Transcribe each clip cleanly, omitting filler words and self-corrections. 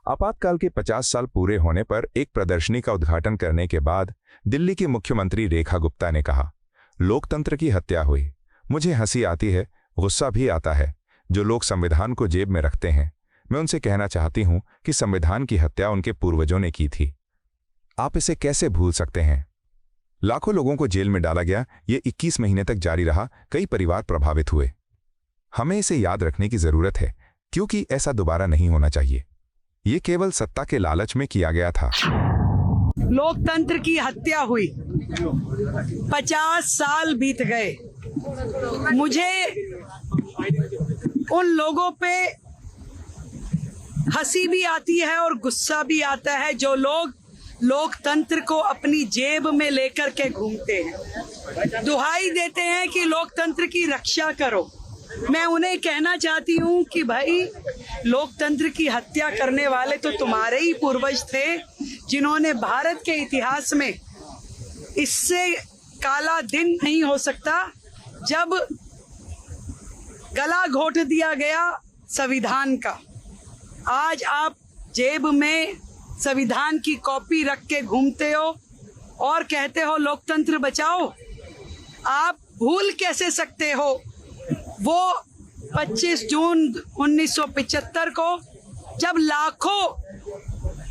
आपातकाल के 50 साल पूरे होने पर एक प्रदर्शनी का उद्घाटन करने के बाद दिल्ली की मुख्यमंत्री रेखा गुप्ता ने कहा, लोकतंत्र की हत्या हुई। मुझे हंसी आती है, गुस्सा भी आता है। जो लोग संविधान को जेब में रखते हैं, मैं उनसे कहना चाहती हूं कि संविधान की हत्या उनके पूर्वजों ने की थी। आप इसे कैसे भूल सकते हैं? लाखों लोगों को जेल में डाला गया, ये 21 महीने तक जारी रहा, कई परिवार प्रभावित हुए। हमें इसे याद रखने की जरूरत है, क्योंकि ऐसा दोबारा नहीं होना चाहिए। ये केवल सत्ता के लालच में किया गया था। लोकतंत्र की हत्या हुई, 50 साल बीत गए। मुझे उन लोगों पे हंसी भी आती है और गुस्सा भी आता है जो लोग लोकतंत्र को अपनी जेब में लेकर के घूमते हैं, दुहाई देते हैं कि लोकतंत्र की रक्षा करो। मैं उन्हें कहना चाहती हूं कि भाई, लोकतंत्र की हत्या करने वाले तो तुम्हारे ही पूर्वज थे, जिन्होंने भारत के इतिहास में इससे काला दिन नहीं हो सकता जब गला घोट दिया गया संविधान का। आज आप जेब में संविधान की कॉपी रख के घूमते हो और कहते हो लोकतंत्र बचाओ। आप भूल कैसे सकते हो वो 25 जून 1975 को, जब लाखों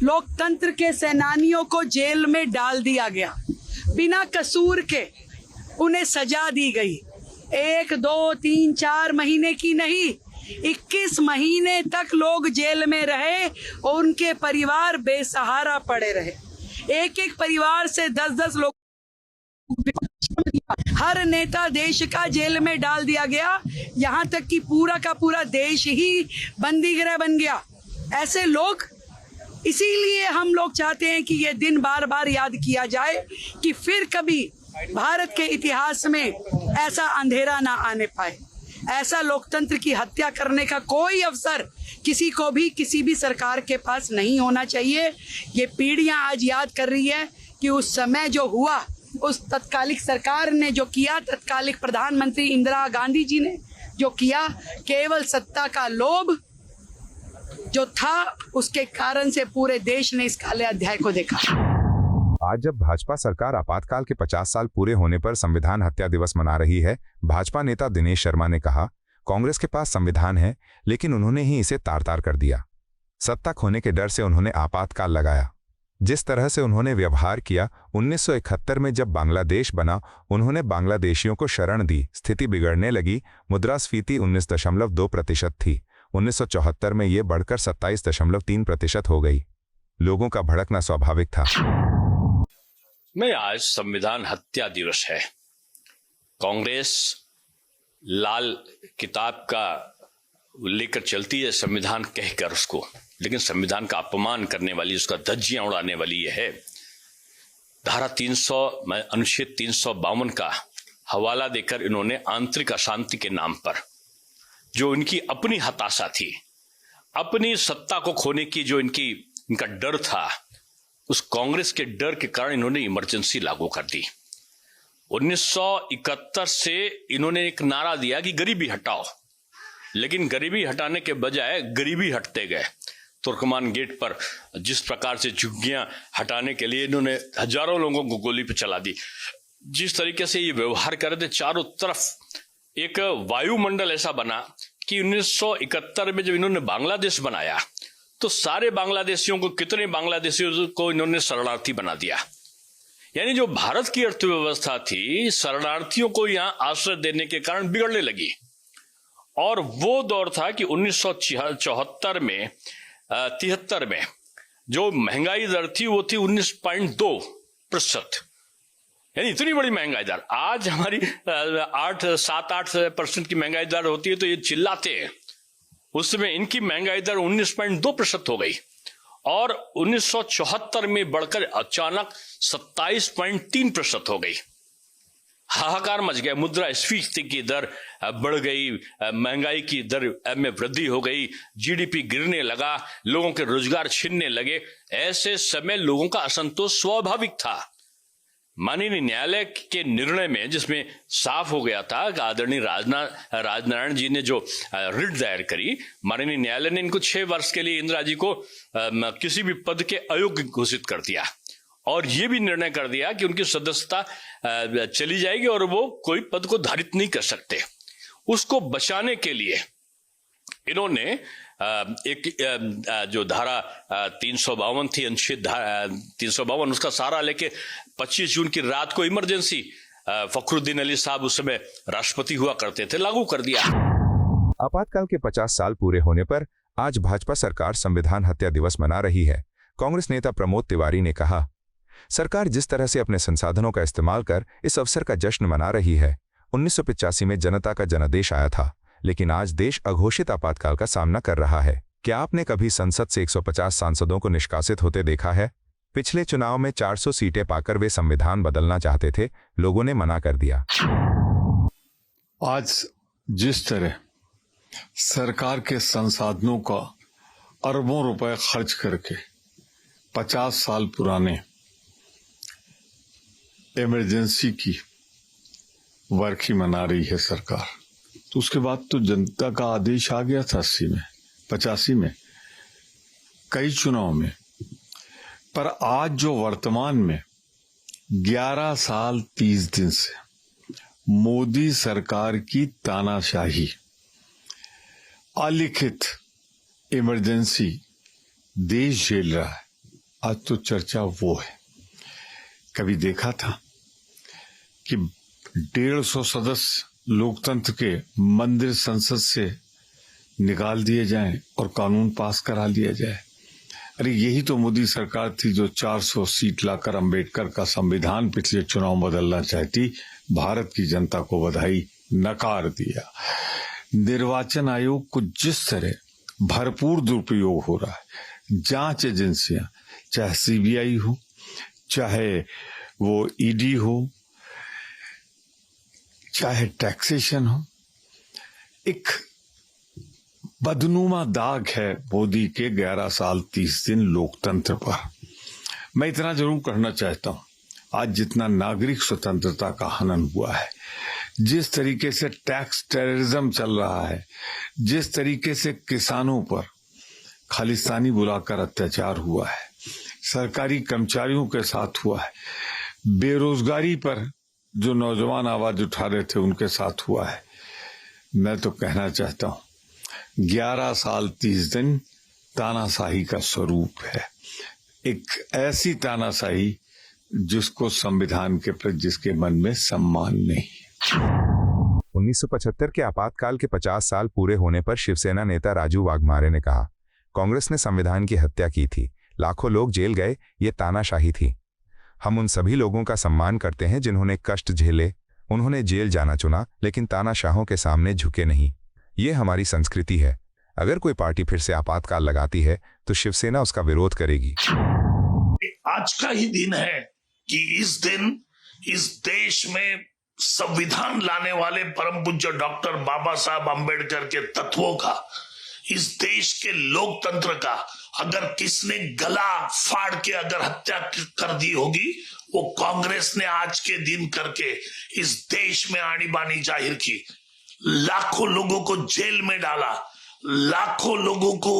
लोकतंत्र के सेनानियों को जेल में डाल दिया गया, बिना कसूर के उन्हें सजा दी गई। 1, 2, 3, 4 महीने की नहीं, 21 महीने तक लोग जेल में रहे और उनके परिवार बेसहारा पड़े रहे। एक एक परिवार से 10-10 लोग, हर नेता देश का जेल में डाल दिया गया, यहाँ तक कि पूरा का पूरा देश ही बंदीगृह बन गया। ऐसे लोग, इसीलिए हम लोग चाहते हैं कि ये दिन बार बार याद किया जाए कि फिर कभी भारत के इतिहास में ऐसा अंधेरा ना आने पाए। ऐसा लोकतंत्र की हत्या करने का कोई अवसर किसी को भी, किसी भी सरकार के पास नहीं होना चाहिए। ये पीढ़ियां आज याद कर रही है कि उस समय जो हुआ, उस तत्कालिक सरकार ने जो किया, तत्कालिक प्रधानमंत्री इंदिरा गांधी जी ने जो किया, केवल सत्ता का लोभ जो था, उसके कारण से पूरे देश ने इस काले अध्याय को देखा। आज जब भाजपा सरकार आपातकाल के 50 साल पूरे होने पर संविधान हत्या दिवस मना रही है, भाजपा नेता दिनेश शर्मा ने कहा, कांग्रेस के पास संविधान है, लेकिन उन्होंने ही इसे तार-तार कर दिया। सत्ता खोने के डर से उन्होंने आपातकाल लगाया। जिस तरह से उन्होंने व्यवहार किया, 1971 में जब बांग्लादेश बना, उन्होंने बांग्लादेशियों को शरण दी, स्थिति बिगड़ने लगी। मुद्रास्फीति 19.2% थी, 1974 में ये बढ़कर 27.3% हो गई। लोगों का भड़कना स्वाभाविक था। मैं आज संविधान हत्या दिवस है। कांग्रेस लाल किताब का लेकर चलती है संविधान कहकर उसको, लेकिन संविधान का अपमान करने वाली, उसका धज्जियां उड़ाने वाली यह है। धारा 300 अनुच्छेद 352 का हवाला देकर इन्होंने आंतरिक अशांति के नाम पर, जो इनकी अपनी हताशा थी, अपनी सत्ता को खोने की जो इनका डर था, उस कांग्रेस के डर के कारण इन्होंने इमरजेंसी लागू कर दी। 1971 से इन्होंने एक नारा दिया कि गरीबी हटाओ, लेकिन गरीबी हटाने के बजाय गरीबी हटते गए। तुर्कमान गेट पर जिस प्रकार से झुग्गियां हटाने के लिए इन्होंने हजारों लोगों को गोली पे चला दी, जिस तरीके से ये व्यवहार कर रहे थे, चारों तरफ एक वायुमंडल ऐसा बना कि 1971 में जब इन्होंने बांग्लादेश बनाया तो सारे बांग्लादेशियों को, कितने बांग्लादेशियों को इन्होंने शरणार्थी बना दिया। यानी जो भारत की अर्थव्यवस्था थी, शरणार्थियों को यहां आश्रय देने के कारण बिगड़ने लगी। और वो दौर था कि 1974 में 73 में जो महंगाई दर थी वो थी 19.2%, यानी इतनी बड़ी महंगाई दर। आज हमारी 7-8% की महंगाई दर होती है तो ये चिल्लाते हैं, उस समय इनकी महंगाई दर 19.2% हो गई और 1974 में बढ़कर अचानक 27.3% हो गई। हाहाकार मच गया, मुद्रास्फीति की दर बढ़ गई, महंगाई की दर में वृद्धि हो गई, जीडीपी गिरने लगा, लोगों के रोजगार छिनने लगे। ऐसे समय लोगों का असंतोष स्वाभाविक था। माननीय न्यायालय के निर्णय में, जिसमें साफ हो गया था कि आदरणीय राजनारायण जी ने जो रिट दायर करी, माननीय न्यायालय ने इनको 6 वर्ष के लिए इंदिरा जी को किसी भी पद के अयोग्य घोषित कर दिया और ये भी निर्णय कर दिया कि उनकी सदस्यता चली जाएगी और वो कोई पद को धारित नहीं कर सकते। उसको बचाने के लिए इन्होंने एक जो धारा 352 थी, अनुच्छेद 352, उसका सहारा लेके 25 जून की रात को इमरजेंसी, फखरुद्दीन अली साहब उस समय राष्ट्रपति हुआ करते थे, लागू कर दिया। आपातकाल के 50 साल पूरे होने पर आज भाजपा सरकार संविधान हत्या दिवस मना रही है। कांग्रेस नेता प्रमोद तिवारी ने कहा, सरकार जिस तरह से अपने संसाधनों का इस्तेमाल कर इस अवसर का जश्न मना रही है। 1985 में जनता का जनादेश आया था, लेकिन आज देश अघोषित आपातकाल का सामना कर रहा है। क्या आपने कभी संसद से 150 सांसदों को निष्कासित होते देखा है? पिछले चुनाव में 400 सीटें पाकर वे संविधान बदलना चाहते थे, लोगों ने मना कर दिया। आज जिस तरह सरकार के संसाधनों का अरबों रुपए खर्च करके 50 साल पुराने इमरजेंसी की वर्खी मना रही है सरकार, तो उसके बाद तो जनता का आदेश आ गया था 80 में, 85 में, कई चुनाव में। पर आज जो वर्तमान में 11 साल 30 दिन से मोदी सरकार की तानाशाही, अलिखित इमरजेंसी देश झेल रहा है, आज तो चर्चा वो है। कभी देखा था कि 150 सदस्य लोकतंत्र के मंदिर संसद से निकाल दिए जाएं और कानून पास करा लिया जाए? अरे यही तो मोदी सरकार थी जो 400 सीट लाकर अंबेडकर का संविधान पिछले चुनाव बदलना चाहती। भारत की जनता को बधाई, नकार दिया। निर्वाचन आयोग को जिस तरह भरपूर दुरुपयोग हो रहा है, जांच एजेंसियां, चाहे सीबीआई हो, चाहे वो ईडी हो, चाहे टैक्सेशन हो, एक बदनुमा दाग है मोदी के 11 साल 30 दिन लोकतंत्र पर। मैं इतना जरूर कहना चाहता हूं, आज जितना नागरिक स्वतंत्रता का हनन हुआ है, जिस तरीके से टैक्स टेररिज्म चल रहा है, जिस तरीके से किसानों पर खालिस्तानी बुलाकर अत्याचार हुआ है, सरकारी कर्मचारियों के साथ हुआ है, बेरोजगारी पर जो नौजवान आवाज उठा रहे थे उनके साथ हुआ है, मैं तो कहना चाहता हूं 11 साल 30 दिन तानाशाही का स्वरूप है। एक ऐसी तानाशाही जिसको संविधान के प्रति जिसके मन में सम्मान नहीं। 1975 के आपातकाल के 50 साल पूरे होने पर शिवसेना नेता राजू वाघमारे ने कहा, कांग्रेस ने संविधान की हत्या की थी, लाखों लोग जेल गए, ये तानाशाही थी। हम उन सभी लोगों का सम्मान करते हैं जिन्होंने कष्ट झेले, उन्होंने जेल जाना चुना, लेकिन तानाशाहों के सामने झुके नहीं। ये हमारी संस्कृति है। अगर कोई पार्टी फिर से आपातकाल लगाती है तो शिवसेना उसका विरोध करेगी। आज का ही दिन है कि इस दिन इस देश में संविधान लाने वाले परम पूज्य डॉक्टर बाबा साहब अंबेडकर के तत्वों का, इस देश के लोकतंत्र का अगर किसने गला फाड़ के अगर हत्या कर दी होगी, वो कांग्रेस ने आज के दिन करके इस देश में आनी बानी जाहिर की। लाखों लोगों को जेल में डाला, लाखों लोगों को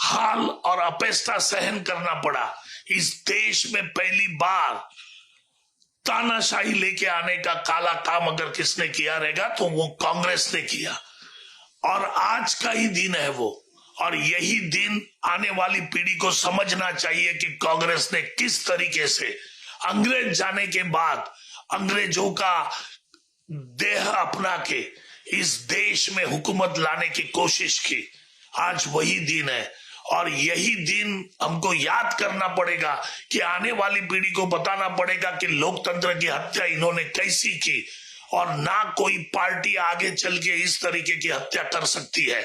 हाल और अपेष्टा सहन करना पड़ा। इस देश में पहली बार तानाशाही लेके आने का काला काम अगर किसने किया रहेगा तो वो कांग्रेस ने किया, और आज का ही दिन है वो। और यही दिन आने वाली पीढ़ी को समझना चाहिए कि कांग्रेस ने किस तरीके से अंग्रेज जाने के बाद अंग्रेजों का देह अपना के इस देश में हुकूमत लाने की कोशिश की। आज वही दिन है और यही दिन हमको याद करना पड़ेगा कि आने वाली पीढ़ी को बताना पड़ेगा कि लोकतंत्र की हत्या इन्होंने कैसी की, और ना कोई पार्टी आगे चल के इस तरीके की हत्या कर सकती है।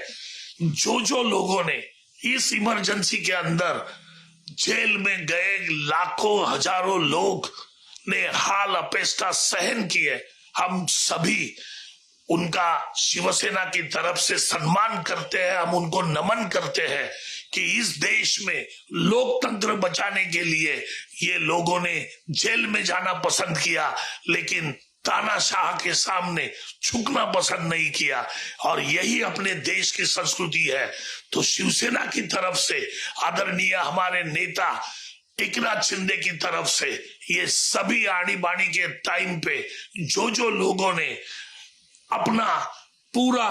जो लोगों ने इस इमरजेंसी के अंदर जेल में गए लाखों हजारों लोग ने हाल अपेष्टा सहन किए, हम सभी उनका शिवसेना की तरफ से सम्मान करते हैं, हम उनको नमन करते हैं, कि इस देश में लोकतंत्र बचाने के लिए ये लोगों ने जेल में जाना पसंद किया, लेकिन तानाशाह के सामने झुकना पसंद नहीं किया। और यही अपने देश की संस्कृति है। तो शिवसेना की तरफ से आदरणीय हमारे नेता एकनाथ शिंदे की तरफ से ये सभी आड़ी बाड़ी के टाइम पे जो लोगों ने अपना पूरा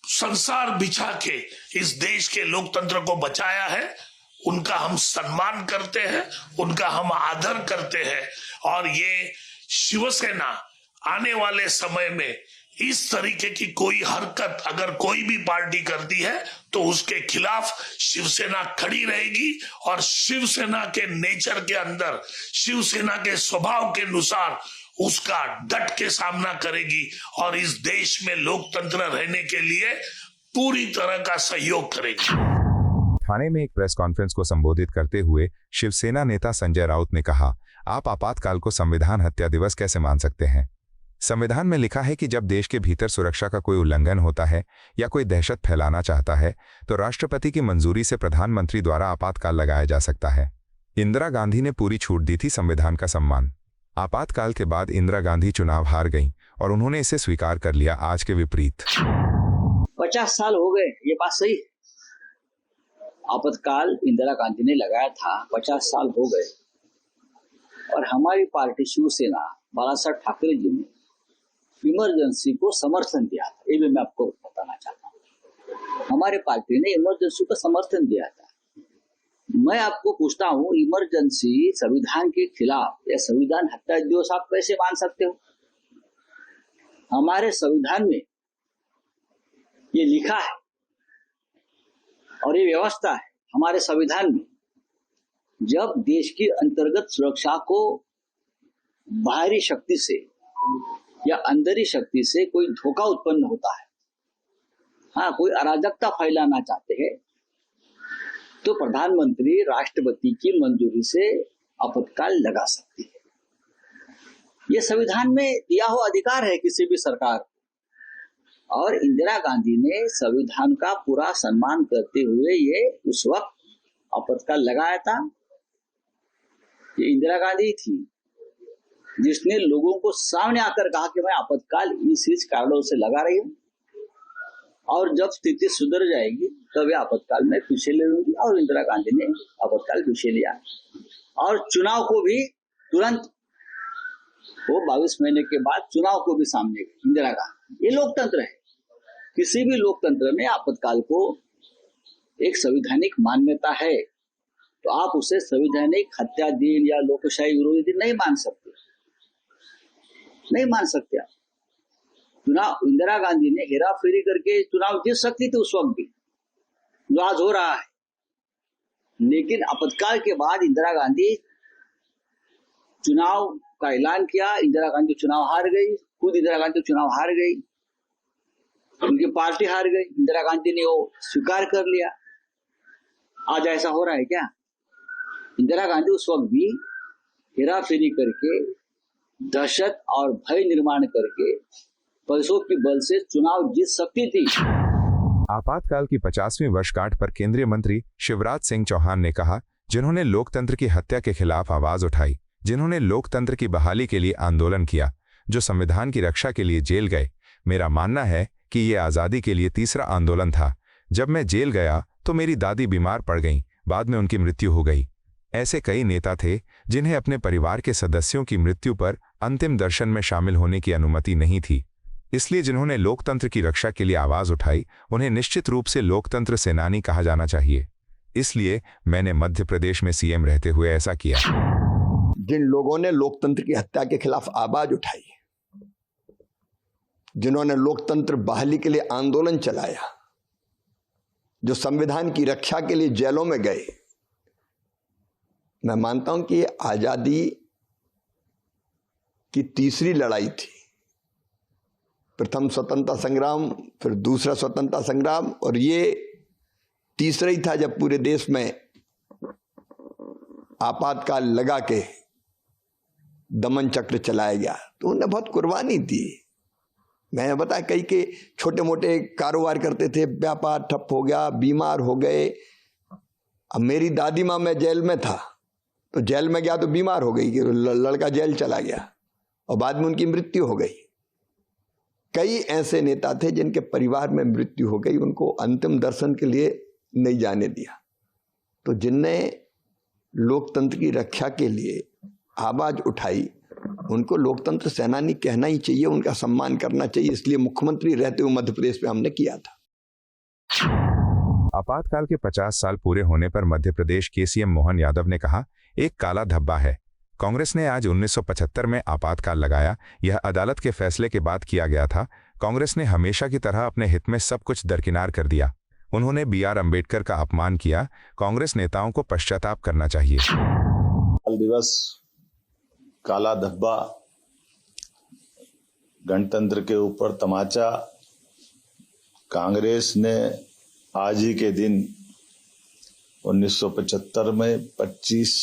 संसार बिछा के इस देश के लोकतंत्र को बचाया है, उनका हम सम्मान करते हैं, उनका हम आदर करते हैं। और ये शिवसेना आने वाले समय में इस तरीके की कोई हरकत अगर कोई भी पार्टी करती है तो उसके खिलाफ शिवसेना खड़ी रहेगी। और शिवसेना के नेचर के अंदर, शिवसेना के स्वभाव के अनुसार उसका डट के सामना करेगी और इस देश में लोकतंत्र रहने के लिए पूरी तरह का सहयोग करेगी। ठाणे में एक प्रेस कॉन्फ्रेंस को संबोधित करते हुए शिवसेना नेता संजय राउत ने कहा, आप आपातकाल को संविधान हत्या दिवस कैसे मान सकते हैं? संविधान में लिखा है कि जब देश के भीतर सुरक्षा का कोई उल्लंघन होता है या कोई दहशत फैलाना चाहता है तो राष्ट्रपति की मंजूरी से प्रधानमंत्री द्वारा आपातकाल लगाया जा सकता है। इंदिरा गांधी ने पूरी छूट दी थी संविधान का सम्मान। आपातकाल के बाद इंदिरा गांधी चुनाव हार गईं और उन्होंने इसे स्वीकार कर लिया, आज के विपरीत। 50 साल हो गए, ये बात सही है। आपातकाल इंदिरा गांधी ने लगाया था, 50 साल हो गए और हमारी पार्टी शिवसेना बाला साहब ठाकरे जी ने इमरजेंसी को समर्थन दिया था। ये भी मैं आपको बताना चाहता हूँ, हमारे पार्टी ने इमरजेंसी को समर्थन दिया था। मैं आपको पूछता हूँ, इमरजेंसी संविधान के खिलाफ या संविधान हत्या दिवस आप कैसे मान सकते हो? हमारे संविधान में ये लिखा है और ये व्यवस्था है हमारे संविधान में, जब देश की अंतर्गत सुरक्षा को बाहरी शक्ति से या अंदरी शक्ति से कोई धोखा उत्पन्न होता है, हाँ, कोई अराजकता फैलाना चाहते हैं, तो प्रधानमंत्री राष्ट्रपति की मंजूरी से आपातकाल लगा सकती है। यह संविधान में दिया हुआ अधिकार है किसी भी सरकार। और इंदिरा गांधी ने संविधान का पूरा सम्मान करते हुए ये उस वक्त आपातकाल लगाया था। ये इंदिरा गांधी थी जिसने लोगों को सामने आकर कहा कि मैं आपातकाल इस कारणों से लगा रही हूँ और जब स्थिति सुधर जाएगी तब आपातकाल में पीछे ले लूंगी। और इंदिरा गांधी ने आपातकाल पीछे लिया और चुनाव को भी तुरंत, वो 22 महीने के बाद चुनाव को भी सामने गई इंदिरा गांधी। ये लोकतंत्र है। किसी भी लोकतंत्र में आपातकाल को एक संवैधानिक मान्यता है, तो आप उसे संवैधानिक हत्या दिन या लोकशाही विरोधी दिन नहीं मान सकते, नहीं मान सकते आप। चुनाव इंदिरा गांधी ने हेरा फेरी करके चुनाव जीत सकती थी उस वक्त भी, जो आज हो रहा है। लेकिन आपातकाल के बाद इंदिरा गांधी चुनाव का ऐलान किया, इंदिरा गांधी चुनाव हार गई, खुद इंदिरा गांधी चुनाव हार गई, उनकी पार्टी हार गई, इंदिरा गांधी ने वो स्वीकार कर लिया। आज ऐसा हो रहा है क्या? इंदिरा गांधी उस वक्त भी हेरा फेरी करके, दहशत और भय निर्माण करके पैसों के बल से चुनाव जीत सकती थी। आपातकाल की 50वीं वर्षगांठ पर केंद्रीय मंत्री शिवराज सिंह चौहान ने कहा, जिन्होंने लोकतंत्र की हत्या के खिलाफ आवाज उठाई, जिन्होंने लोकतंत्र की बहाली के लिए आंदोलन किया, जो संविधान की रक्षा के लिए जेल गए, मेरा मानना है कि ये आज़ादी के लिए तीसरा आंदोलन था। जब मैं जेल गया तो मेरी दादी बीमार पड़ गईं, बाद में उनकी मृत्यु हो गई। ऐसे कई नेता थे जिन्हें अपने परिवार के सदस्यों की मृत्यु पर अंतिम दर्शन में शामिल होने की अनुमति नहीं थी। इसलिए जिन्होंने लोकतंत्र की रक्षा के लिए आवाज उठाई, उन्हें निश्चित रूप से लोकतंत्र सेनानी कहा जाना चाहिए। इसलिए मैंने मध्य प्रदेश में सीएम रहते हुए ऐसा किया। जिन लोगों ने लोकतंत्र की हत्या के खिलाफ आवाज उठाई, जिन्होंने लोकतंत्र बहाली के लिए आंदोलन चलाया, जो संविधान की रक्षा के लिए जेलों में गए, मैं मानता हूं कि ये आजादी की तीसरी लड़ाई थी। प्रथम स्वतंत्रता संग्राम, फिर दूसरा स्वतंत्रता संग्राम, और ये तीसरा ही था जब पूरे देश में आपातकाल लगा के दमन चक्र चलाया गया। तो उन्होंने बहुत कुर्बानी दी। मैंने बताया, कई के छोटे मोटे कारोबार करते थे, व्यापार ठप हो गया, बीमार हो गए, अब मेरी दादी माँ, मैं जेल में था तो जेल में गया तो बीमार हो गई कि लड़का जेल चला गया और बाद में उनकी मृत्यु हो गई। कई ऐसे नेता थे जिनके परिवार में मृत्यु हो गई, उनको अंतिम दर्शन के लिए नहीं जाने दिया। तो जिनने लोकतंत्र की रक्षा के लिए आवाज उठाई उनको लोकतंत्र सेनानी कहना ही चाहिए, उनका सम्मान करना चाहिए। इसलिए मुख्यमंत्री रहते हुए मध्य प्रदेश में हमने किया था। आपातकाल के 50 साल पूरे होने पर मध्य प्रदेश के सीएम मोहन यादव ने कहा, एक काला धब्बा है। कांग्रेस ने आज 1975 में आपातकाल लगाया। यह अदालत के फैसले के बाद किया गया था। कांग्रेस ने हमेशा की तरह अपने हित में सब कुछ दरकिनार कर दिया। उन्होंने BR अम्बेडकर का अपमान किया। कांग्रेस नेताओं को पश्चाताप करना चाहिए। दिवस, काला धब्बा, गणतंत्र के ऊपर तमाचा। कांग्रेस ने आज ही के दिन 1975 में 25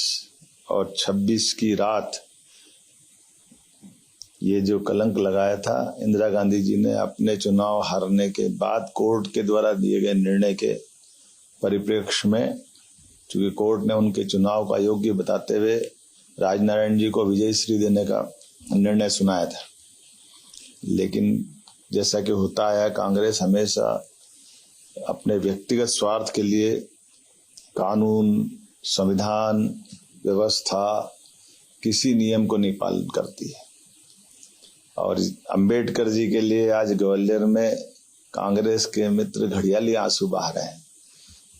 और 26 की रात ये जो कलंक लगाया था, इंदिरा गांधी जी ने अपने चुनाव हारने के बाद कोर्ट के द्वारा दिए गए निर्णय के परिप्रेक्ष्य में, चूंकि कोर्ट ने उनके चुनाव का योग्य बताते हुए राजनारायण जी को विजय श्री देने का निर्णय सुनाया था। लेकिन जैसा कि होता है, कांग्रेस हमेशा अपने व्यक्तिगत स्वार्थ के लिए कानून, संविधान, व्यवस्था, किसी नियम को नहीं पालन करती है। और अंबेडकर जी के लिए आज ग्वालियर में कांग्रेस के मित्र घड़ियाली आंसू बहा रहे हैं।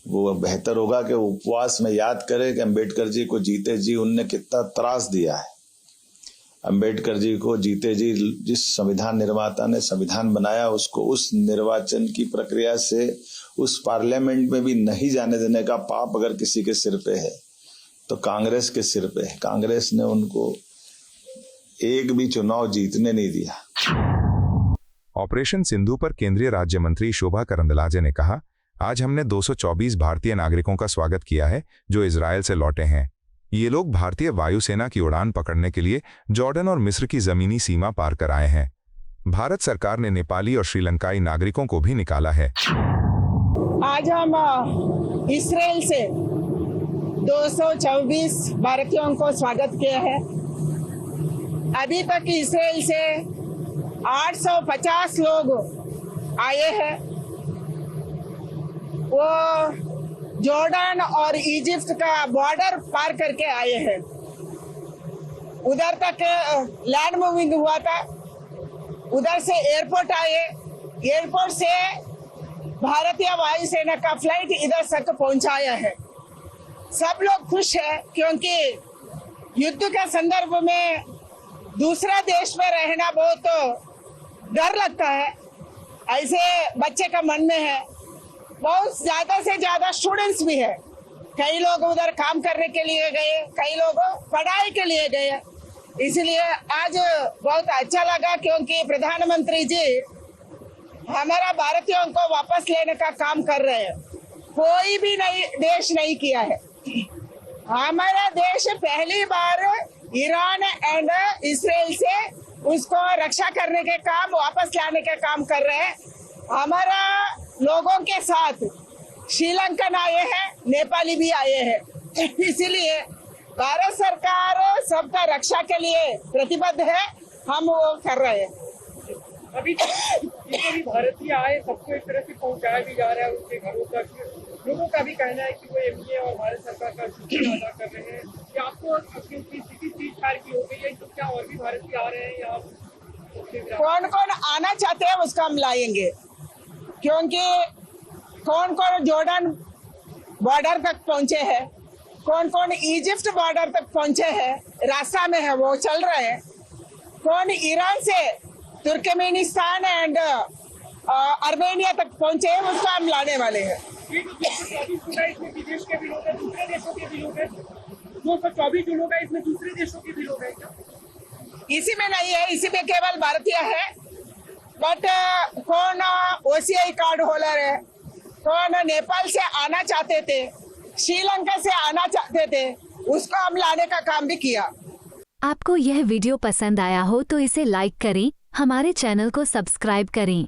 वो बेहतर होगा कि उपवास में याद करें कि अंबेडकर जी को जीते जी उनने कितना त्रास दिया है। अंबेडकर जी को जीते जी जिस संविधान निर्माता ने संविधान बनाया, उसको उस निर्वाचन की प्रक्रिया से उस पार्लियामेंट में भी नहीं जाने देने का पाप अगर किसी के सिर पे है तो कांग्रेस के सिर पे है। कांग्रेस ने उनको एक भी चुनाव जीतने नहीं दिया। ऑपरेशन सिंधु पर केंद्रीय राज्य मंत्री शोभा करंदलाजे ने कहा, आज हमने 224 भारतीय नागरिकों का स्वागत किया है जो इजरायल से लौटे हैं। ये लोग भारतीय वायुसेना की उड़ान पकड़ने के लिए जॉर्डन और मिस्र की जमीनी सीमा पार कर आए हैं। भारत सरकार ने नेपाली और श्रीलंकाई नागरिकों को भी निकाला है। आज हम इजरायल से 224 भारतीयों को स्वागत किया है। अभी तक इजरायल से 850 लोग आए हैं। वो जॉर्डन और इजिप्ट का बॉर्डर पार करके आए हैं। उधर तक लैंड मूविंग हुआ था, उधर से एयरपोर्ट आए, एयरपोर्ट से भारतीय वायुसेना का फ्लाइट इधर तक पहुंचाया है। सब लोग खुश है क्योंकि युद्ध के संदर्भ में दूसरा देश में रहना बहुत डर लगता है, ऐसे बच्चे का मन में है। बहुत ज्यादा से ज्यादा स्टूडेंट्स भी है। कई लोग उधर काम करने के लिए गए, कई लोग पढ़ाई के लिए गए। इसलिए आज बहुत अच्छा लगा क्योंकि प्रधानमंत्री जी हमारा भारतीयों को वापस लेने का काम कर रहे हैं। कोई भी देश नहीं किया है। हमारा देश पहली बार ईरान एंड इजराइल से उसको रक्षा करने के काम, वापस लाने के काम कर रहे हैं। हमारा लोगों के साथ श्रीलंकन आए हैं, नेपाली भी आए हैं। इसीलिए भारत सरकार सबका रक्षा के लिए प्रतिबद्ध है, हम वो कर रहे हैं। अभी भी भारतीय आए, सबको एक तरह से पहुंचाया भी जा रहा है उनके घरों तक। लोगों का भी कहना है कि वो एमपीए और भारत सरकार का शुक्रिया अदा कर रहे हैं। क्या आपको क्योंकि स्थिति चीज की हो गई है, तो क्या और भी भारतीय आ रहे हैं यहाँ? कौन कौन आना चाहते हैं उसका हम लाएंगे, क्योंकि कौन कौन जॉर्डन बॉर्डर तक पहुंचे हैं, कौन कौन इजिप्ट बॉर्डर तक पहुंचे हैं, रास्ता में है वो चल रहे हैं। कौन ईरान से तुर्कमेनिस्तान एंड अर्मेनिया तक पहुंचे हैं, उसको हम लाने वाले हैं। 224 में विदेश के भी लोग हैं, दूसरे देशों के भी लोग हैं। 224 जो लोग हैं इसमें दूसरे देशों के भी लोग हैं क्या? इसी में नहीं है, इसी में केवल भारतीय है। बट कौन OCI कार्ड होल्डर है, कौन नेपाल से आना चाहते थे, श्रीलंका से आना चाहते थे, उसको हम लाने का काम भी किया। आपको यह वीडियो पसंद आया हो तो इसे लाइक करें, हमारे चैनल को सब्सक्राइब करें।